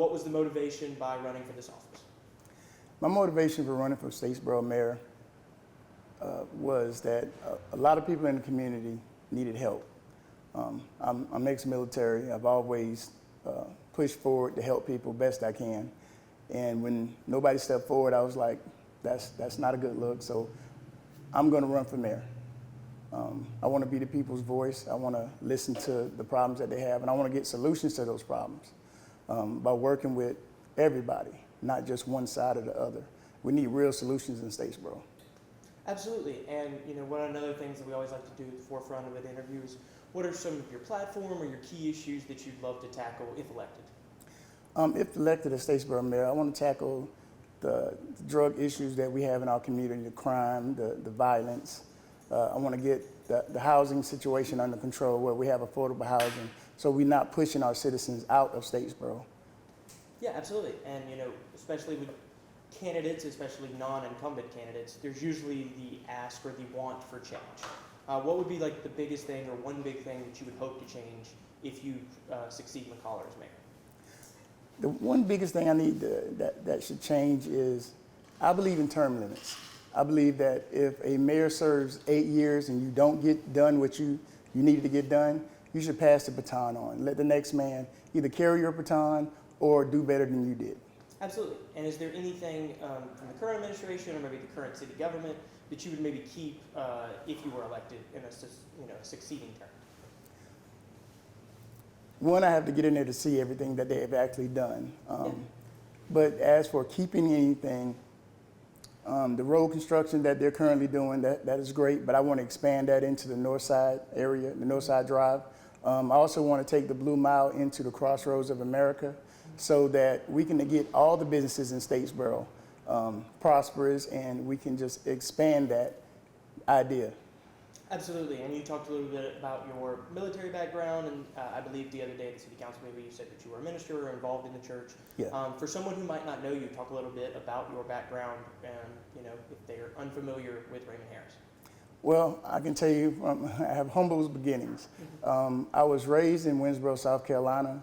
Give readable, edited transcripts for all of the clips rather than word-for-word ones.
what was the motivation by running for this office? My motivation for running for Statesboro mayor was that a lot of people in the community needed help. I'm ex-military. I've always pushed forward to help people best I can. And when nobody stepped forward, I was like, that's not a good look. So I'm going to run for mayor. I want to be the people's voice. I want to listen to the problems that they have, and I want to get solutions to those problems by working with everybody, not just one side or the other. We need real solutions in Statesboro. Absolutely, and one of the other things that we always like to do at the forefront of an interview is, what are some of your platform or your key issues that you'd love to tackle if elected? If elected as Statesboro mayor, I want to tackle the drug issues that we have in our community, the crime, the violence. I want to get the housing situation under control where we have affordable housing so we're not pushing our citizens out of Statesboro. Yeah, absolutely. And, especially with candidates, especially non-incumbent candidates, there's usually the ask or the want for change. What would be like the biggest thing or one big thing that you would hope to change if you succeed McCollar as mayor? The one biggest thing I need that should change is I believe in term limits. I believe that if a mayor serves 8 years and you don't get done what you needed to get done, you should pass the baton on. Let the next man either carry your baton or do better than you did. Absolutely. And is there anything from the current administration or maybe the current city government that you would maybe keep if you were elected in a succeeding term? One, I have to get in there to see everything that they have actually done. Yeah. But as for keeping anything, the road construction that they're currently doing, that is great, but I want to expand that into the north side area, the north side drive. I also want to take the Blue Mile into the Crossroads of America so that we can get all the businesses in Statesboro prosperous, and we can just expand that idea. Absolutely, and you talked a little bit about your military background, and I believe the other day at the city council maybe you said that you were a minister or involved in the church. Yeah. For someone who might not know you, talk a little bit about your background and if they're unfamiliar with Raymond Harris. Well, I can tell you I have humble beginnings. I was raised in Winsboro, South Carolina.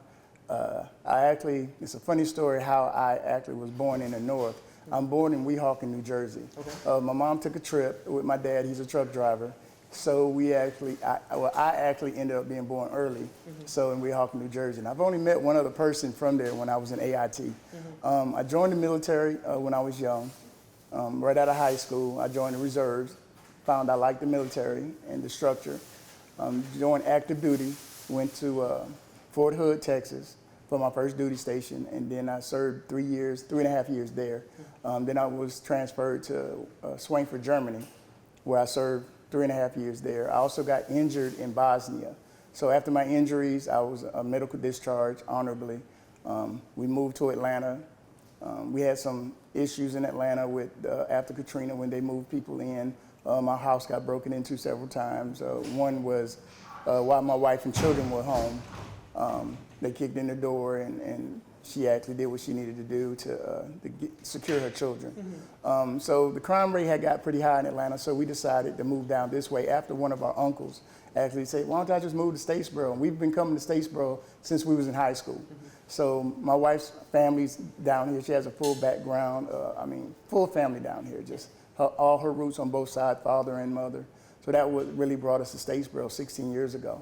It's a funny story how I actually was born in the north. I'm born in Weehawken, New Jersey. Okay. My mom took a trip with my dad. He's a truck driver. So I actually ended up being born early, so in Weehawken, New Jersey. And I've only met one other person from there when I was in AIT. I joined the military when I was young. Right out of high school, I joined the reserves, found I liked the military and the structure. Joined active duty, went to Fort Hood, Texas for my first duty station, and then I served 3.5 years there. Then I was transferred to Schweinfurt, Germany, where I served 3.5 years there. I also got injured in Bosnia. So after my injuries, I was a medical discharge honorably. We moved to Atlanta. We had some issues in Atlanta with after Katrina when they moved people in. My house got broken into several times. One was while my wife and children were home. They kicked in the door and she actually did what she needed to do to secure her children. So the crime rate had got pretty high in Atlanta, so we decided to move down this way after one of our uncles actually said, why don't I just move to Statesboro? And we've been coming to Statesboro since we was in high school. So my wife's family's down here. She has a full background, full family down here, just all her roots on both sides, father and mother. So that what really brought us to Statesboro 16 years ago.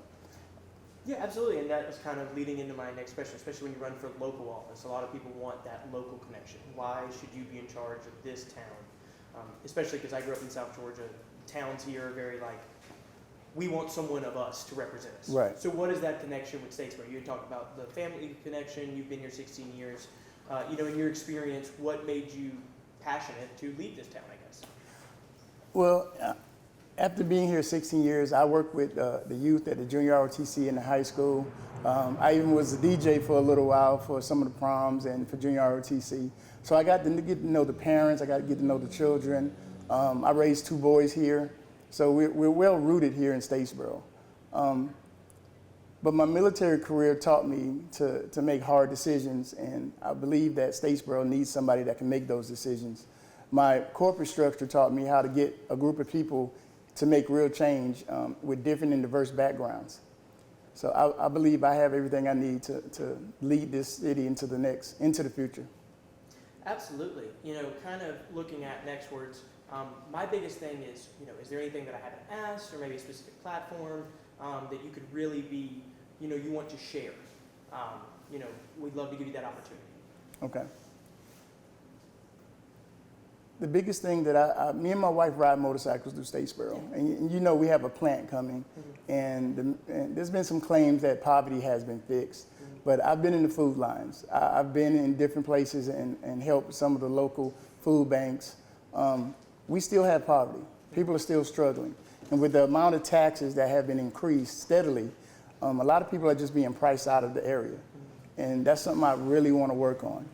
Yeah, absolutely, and that was kind of leading into my next question, especially when you run for local office. A lot of people want that local connection. Why should you be in charge of this town? Especially because I grew up in South Georgia. Towns here are very we want someone of us to represent us. Right. So what is that connection with Statesboro? You talked about the family connection. You've been here 16 years. In your experience, what made you passionate to lead this town, I guess? Well, after being here 16 years, I worked with the youth at the junior ROTC in the high school. I even was a DJ for a little while for some of the proms and for junior ROTC. So I got to get to know the parents, I got to get to know the children. I raised 2 boys here, so we're well rooted here in Statesboro. But my military career taught me to make hard decisions, and I believe that Statesboro needs somebody that can make those decisions. My corporate structure taught me how to get a group of people to make real change with different and diverse backgrounds. So I believe I have everything I need to lead this city into the future. Absolutely. Kind of looking at next words, my biggest thing is, is there anything that I haven't asked, or maybe a specific platform that you could really be, you want to share? We'd love to give you that opportunity. Okay. The biggest thing that me and my wife ride motorcycles through Statesboro, and we have a plant coming, and there's been some claims that poverty has been fixed, but I've been in the food lines. I've been in different places and helped some of the local food banks. We still have poverty. People are still struggling, and with the amount of taxes that have been increased steadily, a lot of people are just being priced out of the area, and that's something I really want to work on.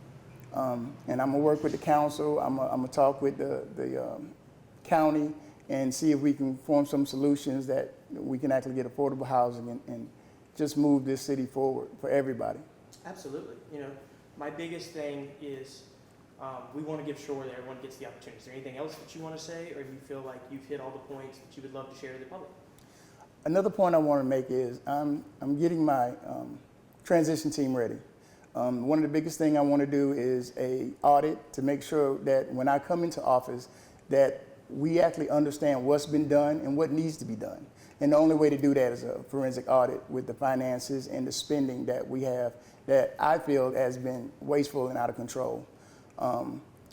And I'm gonna work with the council. I'm gonna talk with the county and see if we can form some solutions that we can actually get affordable housing and just move this city forward for everybody. Absolutely. My biggest thing is we want to give sure that everyone gets the opportunity. Is there anything else that you want to say, or do you feel like you've hit all the points that you would love to share with the public? Another point I want to make is I'm getting my transition team ready. One of the biggest things I want to do is an audit to make sure that when I come into office that we actually understand what's been done and what needs to be done. And the only way to do that is a forensic audit with the finances and the spending that we have that I feel has been wasteful and out of control.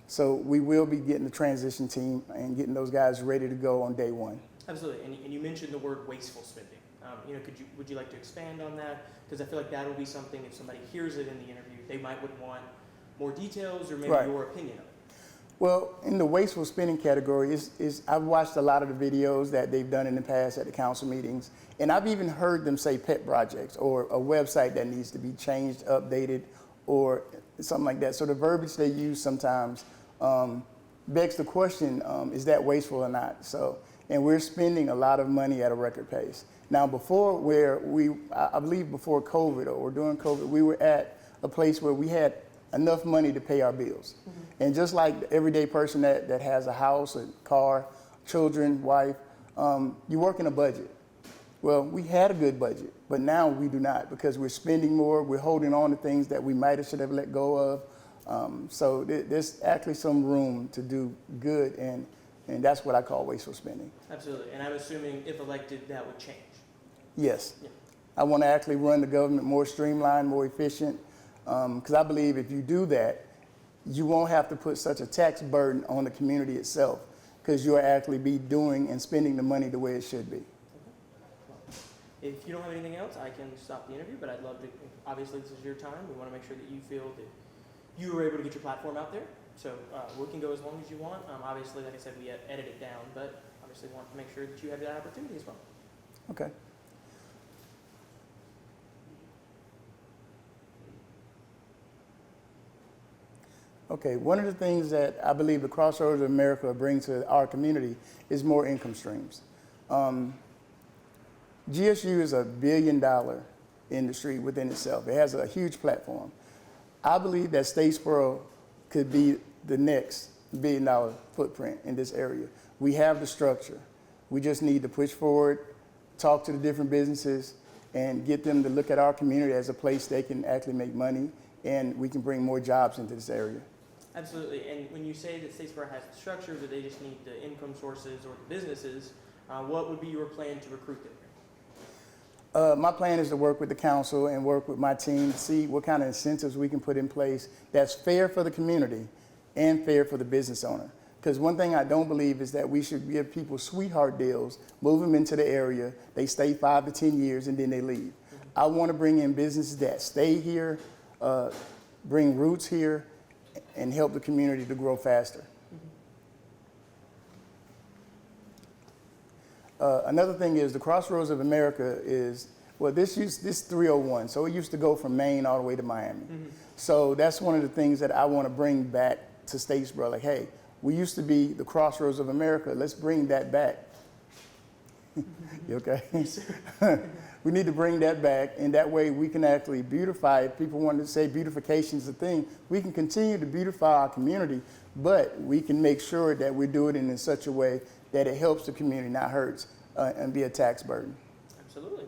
So we will be getting the transition team and getting those guys ready to go on day one. Absolutely. And you mentioned the word wasteful spending. Would you like to expand on that? Because I feel like that will be something, if somebody hears it in the interview, they would want more details or maybe your opinion of it. Well, in the wasteful spending category, I've watched a lot of the videos that they've done in the past at the council meetings, and I've even heard them say pet projects or a website that needs to be changed, updated, or something like that. So the verbiage they use sometimes begs the question, is that wasteful or not? And we're spending a lot of money at a record pace. Now, I believe before COVID or during COVID, we were at a place where we had enough money to pay our bills. And just like the everyday person that has a house, a car, children, wife, you work in a budget. Well, we had a good budget, but now we do not because we're spending more, we're holding on to things that we might have should have let go of. So there's actually some room to do good, and that's what I call wasteful spending. Absolutely, and I'm assuming if elected, that would change. Yes. Yeah. I want to actually run the government more streamlined, more efficient, because I believe if you do that, you won't have to put such a tax burden on the community itself because you'll actually be doing and spending the money the way it should be. Okay. Well, if you don't have anything else, I can stop the interview, but I'd love to, obviously this is your time. We want to make sure that you feel that you were able to get your platform out there. So we can go as long as you want. Obviously, like I said, we edit it down, but obviously want to make sure that you have that opportunity as well. Okay. Okay, one of the things that I believe the Crossroads of America bring to our community is more income streams. GSU is a $1 billion industry within itself. It has a huge platform. I believe that Statesboro could be the next $1 billion footprint in this area. We have the structure. We just need to push forward, talk to the different businesses, and get them to look at our community as a place they can actually make money, and we can bring more jobs into this area. Absolutely, and when you say that Statesboro has the structure, that they just need the income sources or the businesses, what would be your plan to recruit them? My plan is to work with the council and work with my team to see what kind of incentives we can put in place that's fair for the community and fair for the business owner. Because one thing I don't believe is that we should give people sweetheart deals, move them into the area, they stay 5 to 10 years, and then they leave. I want to bring in businesses that stay here, bring roots here, and help the community to grow faster. Another thing is the Crossroads of America is, well, this 301, so it used to go from Maine all the way to Miami. So that's one of the things that I want to bring back to Statesboro. Like, hey, we used to be the Crossroads of America. Let's bring that back. You okay? Yes, We need to bring that back, and that way we can actually beautify it. People want to say beautification is a thing. We can continue to beautify our community, but we can make sure that we do it in such a way that it helps the community, not hurts, and be a tax burden. absolutely.